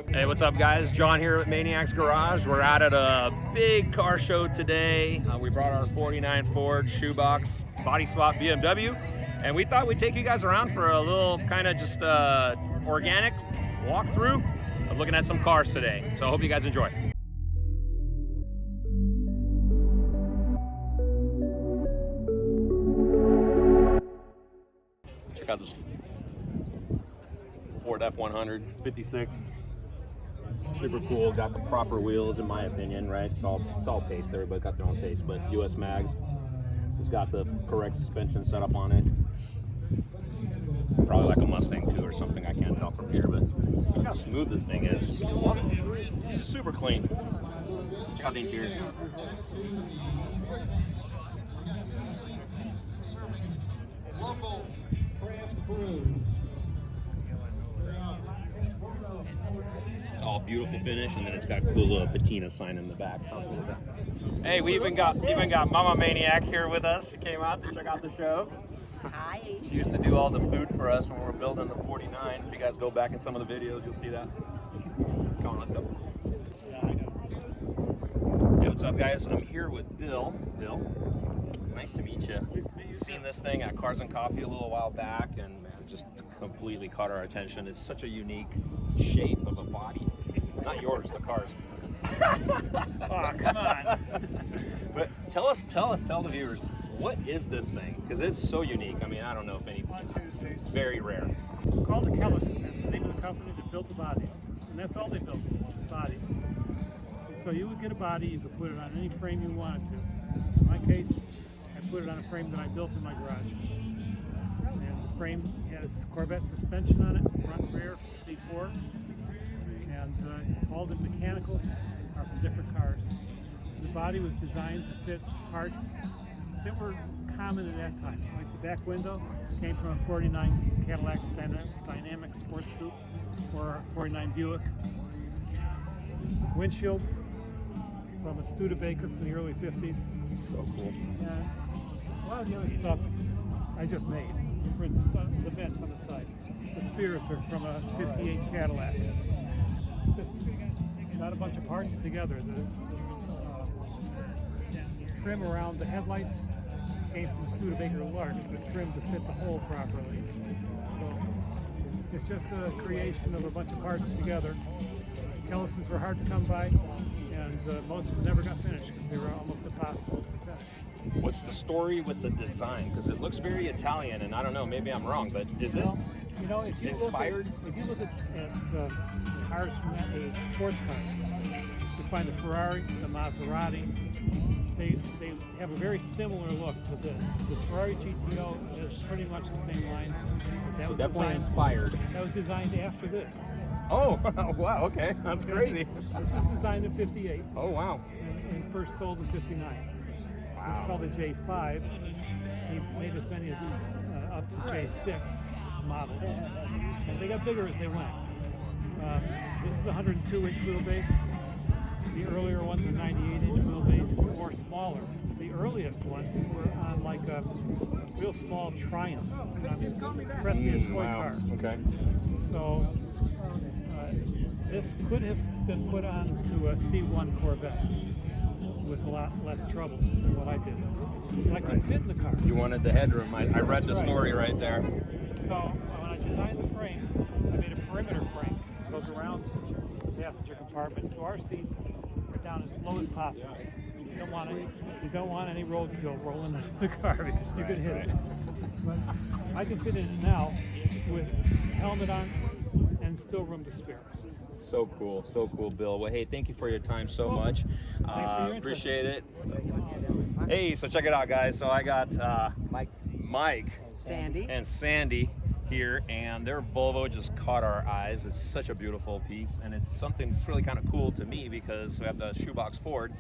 Hey, what's up, guys? John here at Maniacs Garage. We're out at a big car show today. We brought our 49 Ford Shoebox Body Swapped BMW, and we thought we'd take you guys around for a little kind of just organic walkthrough of looking at some cars today. So I hope you guys enjoy. Check out this Ford F100 56. Super cool. Got the proper wheels, in my opinion, right? It's all taste. Everybody got their own taste, but US mags. It's got the correct suspension setup on it. Probably like a Mustang too, or something. I can't tell from here, but look how smooth this thing is. Super clean. Check out the interior. Local craft brews. It's all beautiful finish, and then it's got a cool little patina sign in the back. How cool is that? Hey, we even got Mama Maniac here with us. She came out to check out the show. Hi. She used to do all the food for us when we were building the 49. If you guys go back in some of the videos, you'll see that. Come on, let's go. Hey, what's up, guys? I'm here with Bill. Bill, nice to meet you. Seen this thing at Cars and Coffee a little while back, and man, just completely caught our attention. It's such a unique shape of a body. Not yours, the car's. Oh, come on. But tell the viewers, what is this thing? Because it's so unique. I mean, I don't know if any. It's very rare. Called the Kellison. That's the name of the company that built the bodies. And that's all they built, bodies. And so you would get a body, you could put it on any frame you wanted to. In my case, I put it on a frame that I built in my garage. And the frame has Corvette suspension on it, front and rear, C4. And all the mechanicals are from different cars. The body was designed to fit parts that were common at that time. Like the back window came from a 49 Cadillac Dynamic Sports Coupe or a 49 Buick. Windshield from a Studebaker from the early 50s. So cool. And a lot of the other stuff I just made. For instance, the vents on the side. The spears are from a 58 Cadillac. Just got a bunch of parts together. The trim around the headlights came from a Studebaker Lark, but trimmed to fit the hole properly. So it's just a creation of a bunch of parts together. Kellisons were hard to come by, and most of them never got finished because they were almost impossible to finish. What's the story with the design? Because it looks very Italian, and I don't know, maybe I'm wrong, but is it if you inspired? Look at cars from that age, sports cars, you find the Ferrari, the Maserati. They have a very similar look to this. The Ferrari GTO is pretty much the same lines. That was Definitely inspired. That was designed after this. Oh, wow, okay, that's crazy. This was designed in '58. Oh, wow. And first sold in '59. Wow. It's called the J5. He made as many as up to J6 models. And they got bigger as they went. This is a 102-inch wheelbase. The earlier ones are 98-inch wheelbase, or smaller. The earliest ones were on like a real small Triumph, Presby's toy car. Okay. So this could have been put on to a C1 Corvette with a lot less trouble than what I did. But I couldn't fit in the car. You wanted the headroom. I read the story right there. So when I designed the frame, I made a perimeter frame. It goes around the passenger compartment, so our seats are down as low as possible. You don't want any roadkill rolling into the car because you could hit it. But I can fit in it now with helmet on and still room to spare. So cool, Bill. Well, hey, thank you for your time so much. Thanks for your interest. Appreciate it. Hey, so check it out, guys. So I got Mike, and Sandy here, and their Volvo just caught our eyes. It's such a beautiful piece, and it's something that's really kind of cool to me because we have the Shoebox Ford,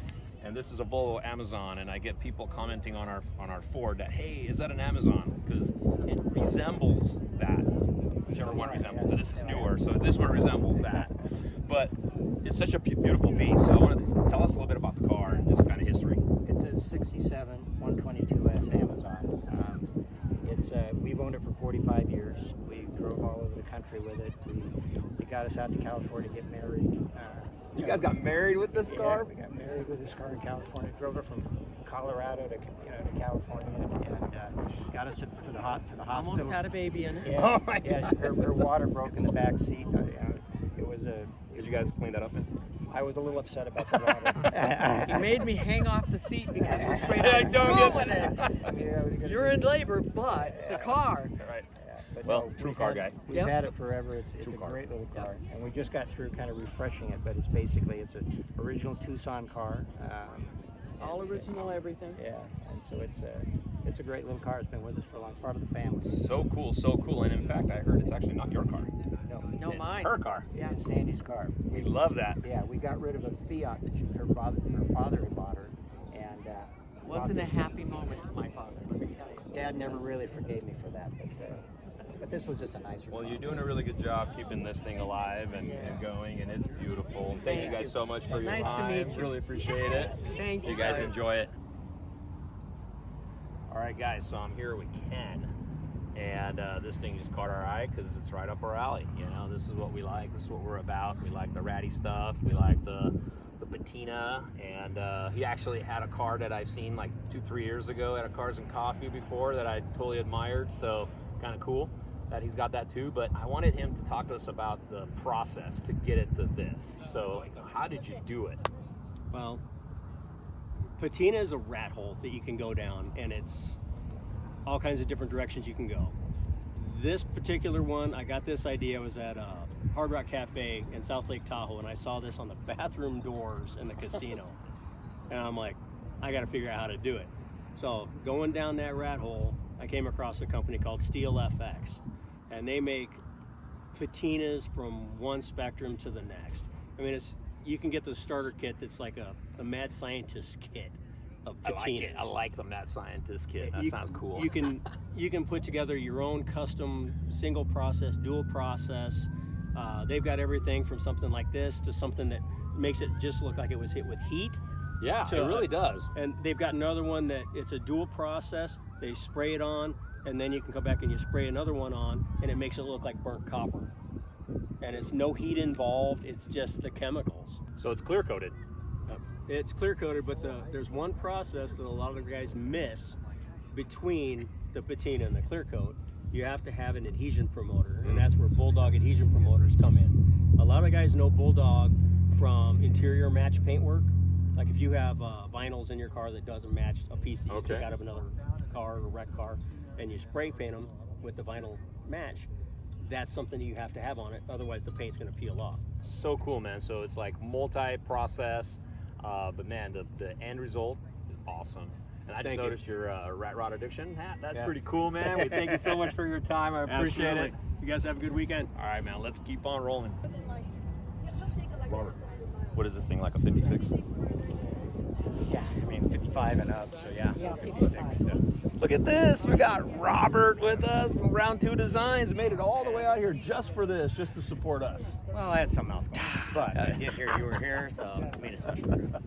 and this is a Volvo Amazon, and I get people commenting on our Ford that, hey, is that an Amazon? Because it resembles that, whichever one resembles it. This is newer, so this one resembles that. But it's such a beautiful piece. So I wanted to tell us a little bit about the car and just kind of history. It's a 67 122S Amazon. We've owned it for 45 years. We've drove all over the country with it. We got us out to California to get married. You guys got married with this car? We got married with this car in California. Drove her from Colorado to California and got us to the hospital. Almost had a baby in it. Yeah, Oh my yeah. Her water broke in the back seat. It was Did you guys clean that up, man? I was a little upset about the water. He made me hang off the seat because he was afraid I I would don't ruin get it. Yeah, You're in labor, but the car. All right. But Well, no, true we've car had- guy. We've Yep. had it forever. It's True a car. great little car, and we just got through kind of refreshing it. But it's basically it's an original Tucson car. All original everything. Yeah, and so it's a great little car. It's been with us for a long part of the family. So cool, so cool. And in fact, I heard it's actually not your car. No, It's mine. her car. Yeah, it's Sandy's car. We love that. Yeah, we got rid of a Fiat that her father had bought her, and Wasn't bought a this- happy moment to my father, let me tell you. Dad never really forgave me for that, but this was just a nicer Well, car. you're doing a really good job keeping this thing alive and going, and it's beautiful. Thank you guys so much for your Nice to time. meet you. Really appreciate it. Thank you. You guys enjoy it. All right, guys, so I'm here with Ken, and this thing just caught our eye because it's right up our alley. You know, this is what we like. This is what we're about. We like the ratty stuff. We like the patina, and he actually had a car that I've seen like 2-3 years ago at a Cars and Coffee before that I totally admired. So kind of cool that he's got that too. But I wanted him to talk to us about the process to get it to this. So how did you do it? Well, patina is a rat hole that you can go down, and it's all kinds of different directions you can go. This particular one, I got this idea, I was at Hard Rock Cafe in South Lake Tahoe, and I saw this on the bathroom doors in the casino. And I'm like, I got to figure out how to do it. So going down that rat hole, I came across a company called Steel FX, and they make patinas from one spectrum to the next. I mean, you can get the starter kit that's like a mad scientist kit of I patinas. like it. I like the Mad Scientist kit. That sounds cool. You can put together your own custom single process, dual process. They've got everything from something like this to something that makes it just look like it was hit with heat. Yeah, to, it really does. And they've got another one that it's a dual process. They spray it on, and then you can come back and you spray another one on, and it makes it look like burnt copper. And it's no heat involved. It's just the chemicals. So it's clear coated. It's clear coated, but there's one process that a lot of the guys miss between the patina and the clear coat. You have to have an adhesion promoter, and that's where Bulldog adhesion promoters come in. A lot of guys know Bulldog from interior match paintwork. Like if you have vinyls in your car that doesn't match a piece that you took out of another car or wrecked car, and you spray paint them with the vinyl match, that's something you have to have on it. Otherwise, the paint's going to peel off. So cool, man. So it's like multi-process, but man, the end result is awesome. And I just Thank you. noticed your Rat Rod Addiction hat. That's pretty cool, man. We thank you so much for your time. I appreciate Absolutely. it. You guys have a good weekend. All right, man. Let's keep on rolling. What is this thing, like a 56? Yeah, I mean 55 and up. So yeah, 56. Look at this. We got Robert with us from Round 2 Designs. Made it all the way out here just for this, just to support us. Well, I had something else going on, but I did hear you were here, so it made it special.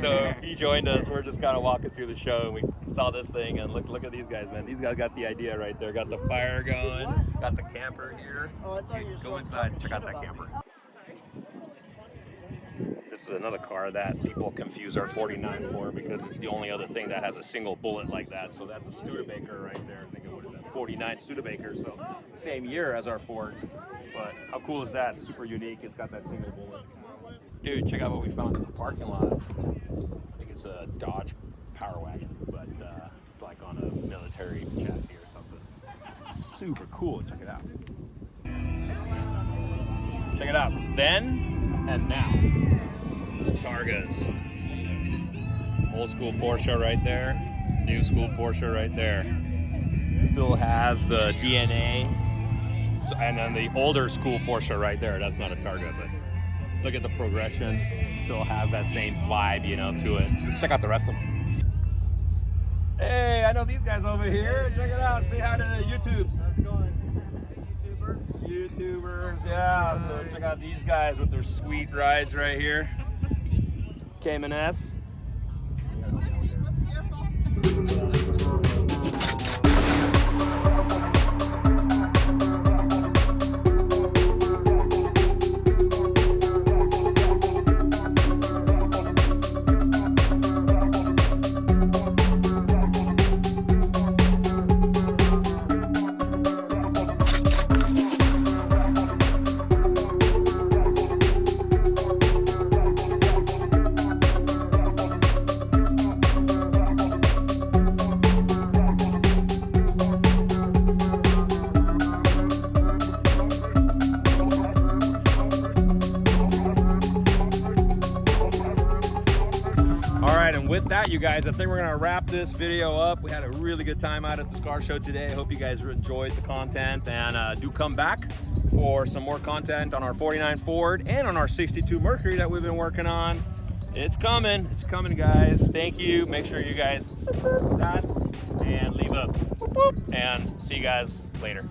So he joined us. We're just kind of walking through the show, and we saw this thing, and look at these guys, man. These guys got the idea right there. Got the fire going. Got the camper here. Go inside. Check out that camper. This is another car that people confuse our 49 for because it's the only other thing that has a single bullet like that. So that's a Studebaker right there. I think it was a 49 Studebaker. So same year as our Ford. But how cool is that? Super unique. It's got that single bullet. Dude, check out what we found in the parking lot. I think it's a Dodge Power Wagon, but it's like on a military chassis or something. Super cool. Check it out. Check it out. Then and now. Targas. Old school Porsche right there. New school Porsche right there. Still has the DNA. And then the older school Porsche right there. That's not a Targa, but look at the progression. Still has that same vibe, you know, to it. Let's check out the rest of them. Hey, I know these guys over here. Check it out. Say hi to the YouTubes. How's it going? YouTubers, yeah. So check out these guys with their sweet rides right here. Cayman S. that, you guys, I think we're gonna wrap this video up. We had a really good time out at this car show today. I hope you guys enjoyed the content, and do come back for some more content on our 49 Ford and on our 62 Mercury that we've been working on. It's coming, guys. Thank you. Make sure you guys that and leave a and see you guys later.